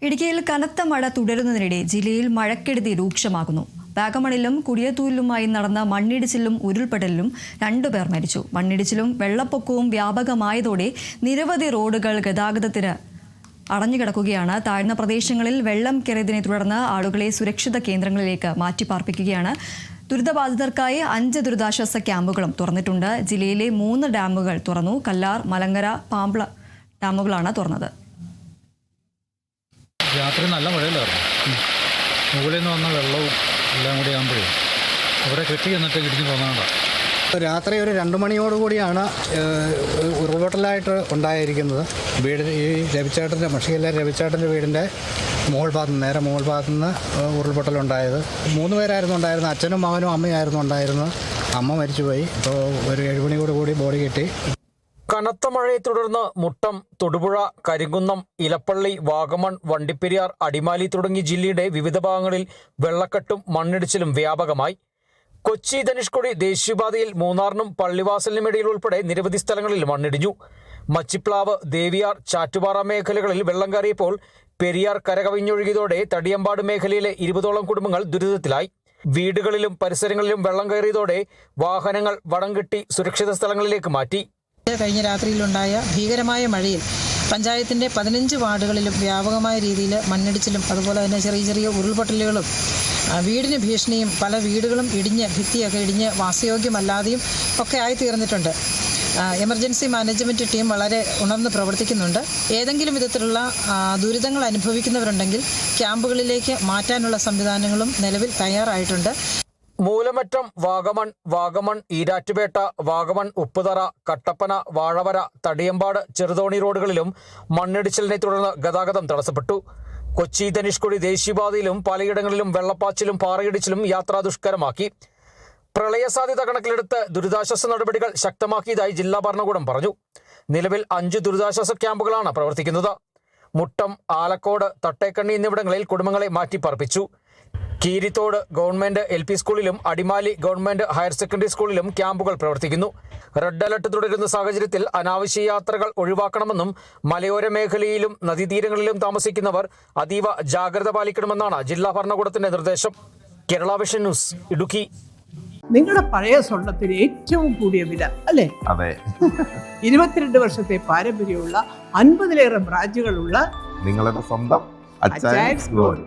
ഇടുക്കിയിൽ കനത്ത മഴ തുടരുന്നതിനിടെ ജില്ലയിൽ മഴക്കെടുതി രൂക്ഷമാകുന്നു. വാഗമണിലും കുടിയത്തൂരിലുമായി നടന്ന മണ്ണിടിച്ചിലും ഉരുൾപൊട്ടലിലും 2 പേർ മരിച്ചു. മണ്ണിടിച്ചിലും വെള്ളപ്പൊക്കവും വ്യാപകമായതോടെ നിരവധി റോഡുകൾ ഗതാഗതത്തിന് അടഞ്ഞുകിടക്കുകയാണ്. താഴ്ന്ന പ്രദേശങ്ങളിൽ വെള്ളം കയറിയതിനെ തുടർന്ന് ആളുകളെ സുരക്ഷിത കേന്ദ്രങ്ങളിലേക്ക് മാറ്റിപ്പാർപ്പിക്കുകയാണ്. ദുരിതബാധിതർക്കായി 5 ദുരിതാശ്വാസ ക്യാമ്പുകളും തുറന്നിട്ടുണ്ട്. ജില്ലയിലെ 3 ഡാമുകൾ തുറന്നു. കല്ലാർ, മലങ്കര, പാമ്പ്ള ഡാമുകളാണ് തുറന്നത്. രാത്രി നല്ല മഴയില്ലായിരുന്നു. മുകളിൽ നിന്ന് വന്ന വെള്ളവും എല്ലാം കൂടി ആകുമ്പോഴേ അവിടെ കെട്ടി എന്നിട്ട് ഇടിഞ്ഞ് പോകുന്നതാണ്. രാത്രി ഒരു 2 മണിയോടുകൂടിയാണ് ഉരുൾപൊട്ടലായിട്ട് ഉണ്ടായിരിക്കുന്നത്. വീട് ഈ രവിച്ചേട്ടൻ്റെ മഷികയിലെ രവിച്ചേട്ടൻ്റെ വീടിൻ്റെ മുകൾ ഭാഗത്തു നിന്ന് ഉരുൾപൊട്ടലുണ്ടായത്. 3 പേരായിരുന്നു ഉണ്ടായിരുന്നത്. അച്ഛനും മകനും അമ്മയായിരുന്നു ഉണ്ടായിരുന്നത്. അമ്മ മരിച്ചുപോയി. ഇപ്പോൾ ഒരു 7 മണിയോടുകൂടി ബോഡി കിട്ടി. കനത്ത മഴയെ തുടർന്ന് മുട്ടം, തൊടുപുഴ, കരിങ്കുന്നം, ഇലപ്പള്ളി, വാഗമൺ, വണ്ടിപ്പെരിയാർ, അടിമാലി തുടങ്ങി ജില്ലയുടെ വിവിധ ഭാഗങ്ങളിൽ വെള്ളക്കെട്ടും മണ്ണിടിച്ചിലും വ്യാപകമായി. കൊച്ചി ധനുഷ്കോടി ദേശീയപാതയിൽ മൂന്നാറിനും പള്ളിവാസലിനും ഇടയിൽ ഉൾപ്പെടെ നിരവധി സ്ഥലങ്ങളിൽ മണ്ണിടിഞ്ഞു. മച്ചിപ്ലാവ്, ദേവിയാർ, ചാറ്റുപാറ മേഖലകളിൽ വെള്ളം കയറിയപ്പോൾ പെരിയാർ കരകവിഞ്ഞൊഴുകിയതോടെ തടിയമ്പാട് മേഖലയിലെ 20ഓളം കുടുംബങ്ങൾ ദുരിതത്തിലായി. വീടുകളിലും പരിസരങ്ങളിലും വെള്ളം കയറിയതോടെ വാഹനങ്ങൾ വടം കെട്ടി സുരക്ഷിത സ്ഥലങ്ങളിലേക്ക് മാറ്റി. കഴിഞ്ഞ രാത്രിയിലുണ്ടായ ഭീകരമായ മഴയിൽ പഞ്ചായത്തിൻ്റെ 15 വാർഡുകളിലും വ്യാപകമായ രീതിയിൽ മണ്ണിടിച്ചിലും അതുപോലെ തന്നെ ചെറിയ ചെറിയ ഉരുൾപൊട്ടലുകളും വീടിന് ഭീഷണിയും പല വീടുകളും ഭിത്തിയൊക്കെ ഇടിഞ്ഞ് വാസയോഗ്യമല്ലാതെയും ഒക്കെ ആയിത്തീർന്നിട്ടുണ്ട്. എമർജൻസി മാനേജ്മെൻറ്റ് ടീം വളരെ ഉണർന്ന് പ്രവർത്തിക്കുന്നുണ്ട്. ഏതെങ്കിലും വിധത്തിലുള്ള ദുരിതങ്ങൾ അനുഭവിക്കുന്നവരുണ്ടെങ്കിൽ ക്യാമ്പുകളിലേക്ക് മാറ്റാനുള്ള സംവിധാനങ്ങളും നിലവിൽ തയ്യാറായിട്ടുണ്ട്. മൂലമറ്റം, വാഗമൺ, ഈരാറ്റുപേട്ട, വാഗമൺ, ഉപ്പുതറ, കട്ടപ്പന, വാഴവര, തടിയമ്പാട്, ചെറുതോണി റോഡുകളിലും മണ്ണിടിച്ചിലിനെ തുടർന്ന് ഗതാഗതം തടസ്സപ്പെട്ടു. കൊച്ചി ധനുഷ്കോടി ദേശീയപാതയിലും പലയിടങ്ങളിലും വെള്ളപ്പാച്ചിലും പാറയിടിച്ചിലും യാത്രാ ദുഷ്കരമാക്കി. പ്രളയ സാധ്യത കണക്കിലെടുത്ത് ദുരിതാശ്വാസ നടപടികൾ ശക്തമാക്കിയതായി ജില്ലാ ഭരണകൂടം പറഞ്ഞു. നിലവിൽ 5 ദുരിതാശ്വാസ ക്യാമ്പുകളാണ് പ്രവർത്തിക്കുന്നത്. മുട്ടം, ആലക്കോട്, തട്ടേക്കണ്ണി എന്നിവിടങ്ങളിൽ കുടുംബങ്ങളെ മാറ്റിപ്പാർപ്പിച്ചു. കീരിത്തോട് ഗവൺമെന്റ് LP സ്കൂളിലും അടിമാലി ഗവൺമെന്റ് ഹയർ സെക്കൻഡറി സ്കൂളിലും ക്യാമ്പുകൾ പ്രവർത്തിക്കുന്നു. റെഡ് അലർട്ട് തുടരുന്ന സാഹചര്യത്തിൽ അനാവശ്യ യാത്രകൾ ഒഴിവാക്കണമെന്നും മലയോര മേഖലയിലും നദീതീരങ്ങളിലും താമസിക്കുന്നവർ അതീവ ജാഗ്രത പാലിക്കണമെന്നാണ് ജില്ലാ ഭരണകൂടത്തിന്റെ നിർദ്ദേശം. Kerala vision news, Idukki. നിങ്ങളുടെ പഴയ സ്വർണത്തിന് ഏറ്റവും കൂടിയ വില അല്ലേ? അതെ. 22 വർഷത്തെ പാരമ്പര്യമുള്ള 50-ലേറെ ബ്രാഞ്ചുകളുള്ള നിങ്ങളുടെ സ്വന്തം അച്ചായൻസ് ഗോൾഡ്.